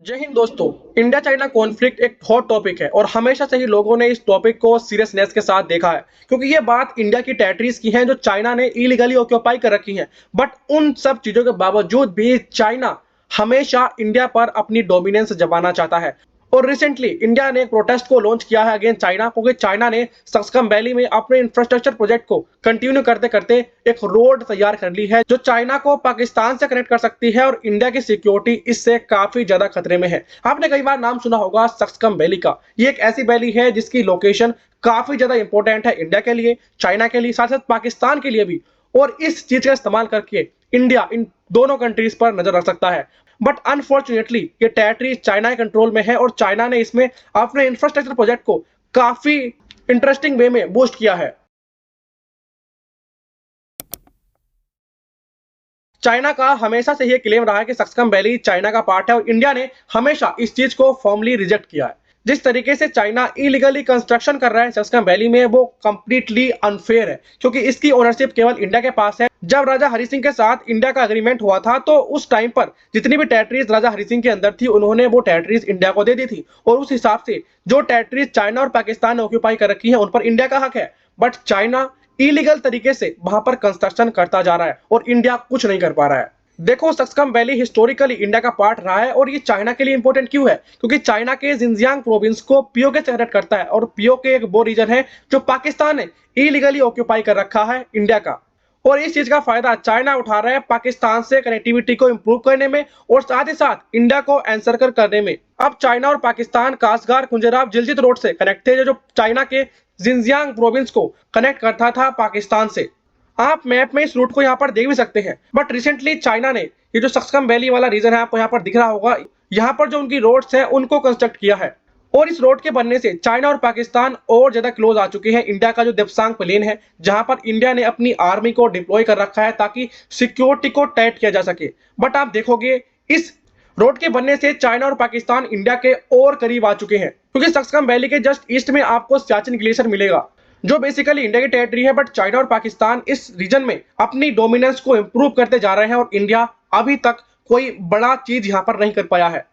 जय हिंद दोस्तों। India China conflict एक हॉट टॉपिक है और हमेशा से ही लोगों ने इस टॉपिक को सीरियसनेस के साथ देखा है, क्योंकि ये बात इंडिया की टेरिटरीज की है जो चाइना ने इलीगली ऑक्यूपाई कर रखी हैं। बट उन सब चीजों के बावजूद भी चाइना हमेशा इंडिया पर अपनी डोमिनेंस जमाना चाहता है। और रिसेंटली इंडिया ने एक प्रोटेस्ट को लॉन्च किया है अगेंस्ट चाइना, क्योंकि चाइना ने सक्सकम वैली में अपने इंफ्रास्ट्रक्चर प्रोजेक्ट को कंटिन्यू करते करते एक रोड तैयार कर ली है जो चाइना को पाकिस्तान से कनेक्ट कर सकती है, और इंडिया की सिक्योरिटी इससे काफी ज्यादा खतरे में है। आपने कई बार नाम सुना होगा सक्सकम वैली का। ये एक ऐसी वैली है जिसकी लोकेशन काफी ज्यादा इंपॉर्टेंट है इंडिया के लिए, चाइना के लिए, साथ साथ पाकिस्तान के लिए भी। और इस चीज का इस्तेमाल करके इंडिया इन दोनों कंट्रीज पर नजर रख सकता है। बट अनफॉर्चुनेटली ये टेरिटरी चाइना के कंट्रोल में है और चाइना ने इसमें अपने इंफ्रास्ट्रक्चर प्रोजेक्ट को काफी इंटरेस्टिंग वे में बूस्ट किया है। चाइना का हमेशा से ये क्लेम रहा है कि सक्सकम वैली चाइना का पार्ट है और इंडिया ने हमेशा इस चीज को फॉर्मली रिजेक्ट किया है। जिस तरीके से चाइना इलीगली कंस्ट्रक्शन कर रहा है सक्सकम वैली में, वो कंप्लीटली अनफेयर है, क्योंकि इसकी ओनरशिप केवल इंडिया के पास है। जब राजा हरि सिंह के साथ इंडिया का एग्रीमेंट हुआ था तो उस टाइम पर जितनी भी टेरिटरीज राजा हरि सिंह के अंदर थी उन्होंने वो टेरिटरीज इंडिया को दे दी थी, और उस हिसाब से जो टेरिटरीज चाइना और पाकिस्तान ने ऑक्यूपाई कर रखी है उन पर इंडिया का हक है। बट चाइना इलीगल तरीके से वहां पर कंस्ट्रक्शन करता जा रहा है और इंडिया कुछ नहीं कर पा रहा है। देखो, सक्सकम वैली हिस्टोरिकली इंडिया का पार्ट रहा है, और ये चाइना के लिए इंपॉर्टेंट क्यों है? क्योंकि चाइना के जिनजियांग प्रोविंस को पीओके से कनेक्ट करता है, और पीओके एक वो रीजन है जो पाकिस्तान ने इलीगली ऑक्यूपाई कर रखा है इंडिया का। और इस चीज का फायदा चाइना उठा रहा है पाकिस्तान से कनेक्टिविटी को इंप्रूव करने में और साथ ही साथ इंडिया को एनसर्कल करने में। अब चाइना और पाकिस्तान कासगार कुंजराब जिलजित रोड से कनेक्ट थे, जो चाइना के जिनजियांग प्रोविंस को कनेक्ट करता था पाकिस्तान से। आप मैप में इस रूट को यहाँ पर देख भी सकते हैं। बट रिसेंटली चाइना ने ये जो सक्सकम वैली वाला रीजन है, आपको यहाँ पर दिख रहा होगा, यहाँ पर जो उनकी रोड्स हैं उनको कंस्ट्रक्ट किया है। और इस रोड के बनने से चाइना और पाकिस्तान और ज्यादा क्लोज आ चुके हैं। इंडिया का जो देप्सांग प्लेन है जहां पर इंडिया ने अपनी आर्मी को डिप्लॉय कर रखा है ताकि सिक्योरिटी को टाइट किया जा सके। बट आप देखोगे इस रोड के बनने से चाइना और पाकिस्तान इंडिया के और करीब आ चुके हैं, क्योंकि सक्सकम वैली के जस्ट ईस्ट में आपको सियाचिन ग्लेशियर मिलेगा जो बेसिकली इंडिया की टेरिटरी है। बट चाइना और पाकिस्तान इस रीजन में अपनी डोमिनेंस को इंप्रूव करते जा रहे हैं और इंडिया अभी तक कोई बड़ा चीज यहां पर नहीं कर पाया है।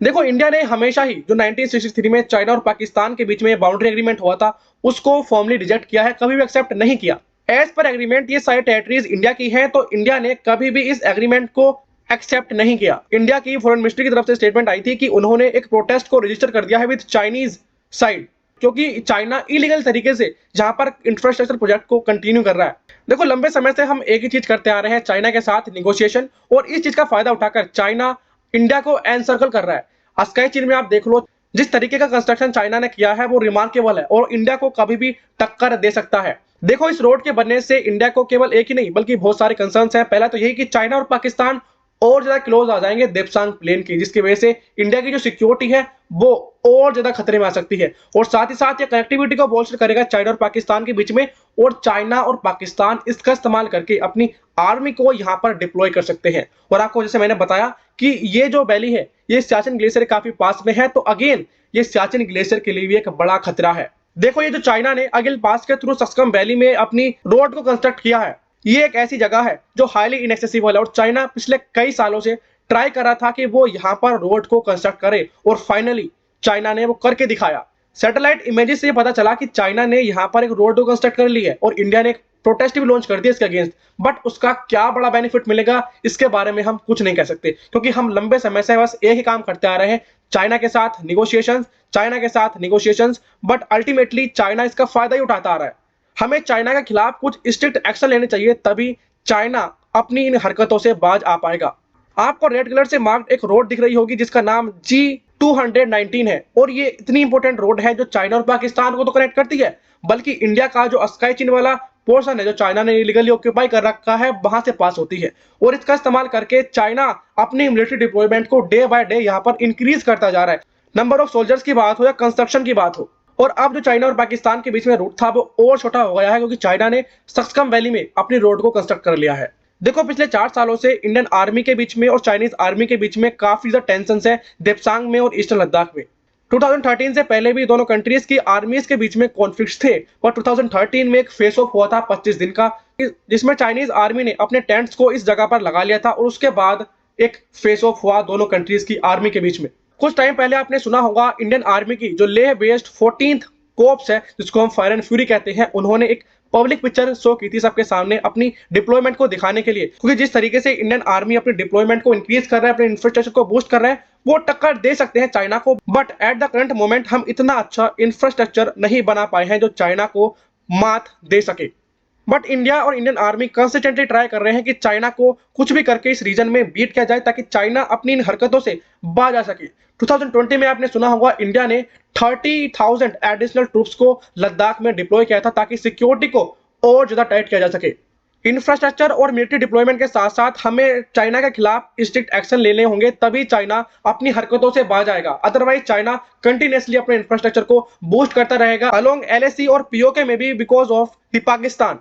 देखो, इंडिया ने हमेशा ही जो 1963 में चाइना और पाकिस्तान के बीच में बाउंड्री एग्रीमेंट हुआ था उसको फॉर्मली रिजेक्ट किया है, कभी भी एक्सेप्ट नहीं किया। एज पर एग्रीमेंट ये सारी टेरिटरीज इंडिया की हैं, तो इंडिया ने कभी भी इस एग्रीमेंट को एक्सेप्ट नहीं किया। इंडिया की फॉरेन मिनिस्ट्री की तरफ से स्टेटमेंट आई थी कि उन्होंने एक प्रोटेस्ट को रजिस्टर कर दिया है विद चाइनीज साइड, क्योंकि चाइना इलीगल तरीके से जहां पर इंफ्रास्ट्रक्चर प्रोजेक्ट को कंटिन्यू कर रहा है। देखो, लंबे समय से हम एक ही चीज करते आ रहे हैं, चाइना के साथ निगोशिएशन, और इस चीज का फायदा उठाकर चाइना इंडिया को एनसर्कल कर रहा है। स्काई चीन में आप देख लो, जिस तरीके का कंस्ट्रक्शन चाइना ने किया है वो रिमार्केबल है और इंडिया को कभी भी टक्कर दे सकता है। देखो, इस रोड के बनने से इंडिया को केवल एक ही नहीं बल्कि बहुत सारे कंसर्न्स हैं। पहला तो यही कि चाइना और पाकिस्तान और ज्यादा क्लोज आ जाएंगे देप्सांग प्लेन की, जिसकी वजह से इंडिया की जो सिक्योरिटी है वो और ज्यादा खतरे में आ सकती है। और साथ ही साथ ये कनेक्टिविटी को बोल्स्टर करेगा चाइना और पाकिस्तान के बीच में, और चाइना और पाकिस्तान इसका इस्तेमाल करके अपनी आर्मी को यहाँ पर डिप्लॉय कर सकते हैं। और आपको जैसे मैंने बताया कि ये जो वैली है ये सियाचिन ग्लेशियर काफी पास में है, तो अगेन ये सियाचिन ग्लेशियर के लिए भी एक बड़ा खतरा है। देखो, ये जो चाइना ने अगिल पास के थ्रू सक्सकम वैली में अपनी रोड को कंस्ट्रक्ट किया है, ये एक ऐसी जगह है जो हाईली इनएक्सेसिबल है, और चाइना पिछले कई सालों से ट्राई कर रहा था कि वो यहाँ पर रोड को कंस्ट्रक्ट करे, और फाइनली चाइना ने वो करके दिखाया। सैटेलाइट इमेजेस से पता चला कि चाइना ने यहाँ पर एक रोड को कंस्ट्रक्ट कर ली है, और इंडिया ने एक प्रोटेस्ट भी लॉन्च कर दिया इसके अगेंस्ट। बट उसका क्या बड़ा बेनिफिट मिलेगा इसके बारे में हम कुछ नहीं कह सकते, क्योंकि हम लंबे समय से बस एक ही काम करते आ रहे हैं, चाइना के साथ निगोशिएशंस, चाइना के साथ निगोशिएशंस। बट अल्टीमेटली चाइना इसका फायदा ही उठाता आ रहा है। हमें चाइना के खिलाफ कुछ स्ट्रिक्ट एक्शन लेने चाहिए, तभी चाइना अपनी इन हरकतों से बाज आ पाएगा। आपको रेड कलर से मार्क्ड एक रोड दिख रही होगी जिसका नाम G219 है, और ये इतनी इंपॉर्टेंट रोड है जो चाइना और पाकिस्तान को तो कनेक्ट करती है, बल्कि इंडिया का जो स्काई चीन वाला पोर्शन है जो चाइना ने इलीगली ऑक्यूपाई कर रखा है वहां से पास होती है। और इसका इस्तेमाल करके चाइना अपनी मिलिट्री डिप्लॉयमेंट को डे बाय डे यहाँ पर इंक्रीज करता जा रहा है, नंबर ऑफ सोल्जर्स की बात हो या कंस्ट्रक्शन की बात हो। और अब जो चाइना और पाकिस्तान के बीच में रूट था वो और छोटा हो गया है, क्योंकि चाइना ने सक्सकम वैली में अपनी रोड को कंस्ट्रक्ट कर लिया है। देखो, पिछले 4 सालों से इंडियन आर्मी के बीच में और चाइनीज आर्मी के बीच में काफी ज्यादा टेंशन है देप्सांग में और ईस्टर्न लद्दाख में। 2013 से पहले भी दोनों कंट्रीज की आर्मीज के बीच में कॉन्फ्लिक्ट्स थे, और 2013 में एक फेस ऑफ हुआ था 25 दिन का, जिसमें चाइनीज आर्मी ने अपने टेंट्स को इस जगह पर लगा लिया था, और उसके बाद एक फेस ऑफ हुआ दोनों कंट्रीज की आर्मी के बीच में। कुछ टाइम पहले आपने सुना होगा इंडियन आर्मी की जो लेह बेस्ड 14th कोर्प्स है, जिसको हम फायर एंड फ्यूरी कहते हैं, उन्होंने एक पब्लिक पिक्चर शो की थी सबके सामने अपनी डिप्लॉयमेंट को दिखाने के लिए, क्योंकि जिस तरीके से इंडियन आर्मी अपनी डिप्लॉयमेंट को इंक्रीज कर रहा है, अपने इंफ्रास्ट्रक्चर को बूस्ट कर रहा है, वो टक्कर दे सकते हैं चाइना को। But at the current moment हम इतना अच्छा इंफ्रास्ट्रक्चर नहीं बना पाए हैं जो चाइना को मात दे सके। बट इंडिया और इंडियन आर्मी कंसिस्टेंटली ट्राई कर रहे हैं कि चाइना को कुछ भी करके इस रीजन में बीट किया जाए, ताकि चाइना अपनी इन हरकतों से बाज आ सके। 2020 में आपने सुना होगा इंडिया ने 30,000 एडिशनल ट्रूप्स को लद्दाख में डिप्लॉय किया था, ताकि सिक्योरिटी को और ज्यादा टाइट किया जा सके। इंफ्रास्ट्रक्चर और मिलिट्री डिप्लॉयमेंट के साथ साथ हमें चाइना के खिलाफ स्ट्रिक्ट एक्शन लेने होंगे, तभी चाइना अपनी हरकतों से बाज आएगा। अदरवाइज चाइना कंटिन्यूअसली अपने इंफ्रास्ट्रक्चर को बूस्ट करता रहेगा अलोंग एलएसी और पीओके में भी, बिकॉज ऑफ पाकिस्तान।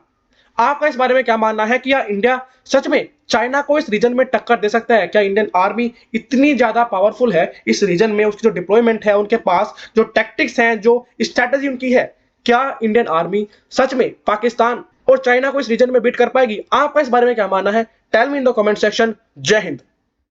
आपका इस बारे में क्या मानना है कि इंडिया सच में चाइना को इस रीजन में टक्कर दे सकता है? क्या इंडियन आर्मी इतनी ज्यादा पावरफुल है इस रीजन में, उसकी जो डिप्लॉयमेंट है, उनके पास जो टैक्टिक्स हैं, जो स्ट्रेटजी उनकी है, क्या इंडियन आर्मी सच में पाकिस्तान और चाइना को इस रीजन में बीट कर पाएगी? आपका इस बारे में क्या मानना है? Tell me in the comment section. जय हिंद।